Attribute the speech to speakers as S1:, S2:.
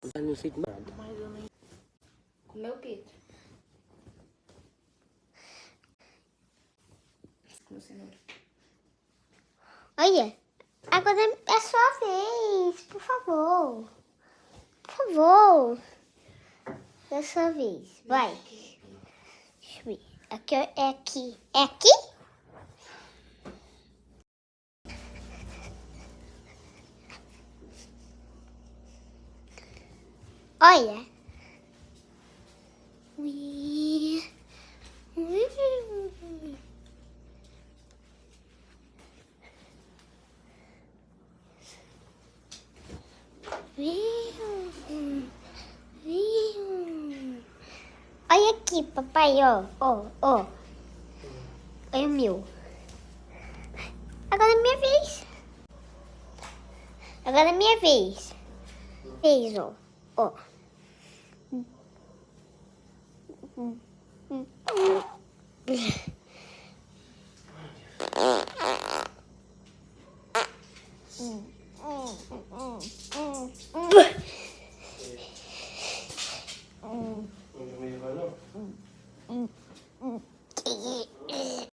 S1: Não sei de nada.
S2: Mais ou menos. Comeu o quê? Comeu cenoura.
S3: Olha, agora é a sua vez, por favor. Por favor. É a sua vez. Vai. Deixa eu ver. Aqui, é aqui. É aqui? Olha. Ui. Olha aqui, papai, ó, ó, ó. Olha o meu. Agora é minha vez. Agora é minha vez. Vez, ó, ó.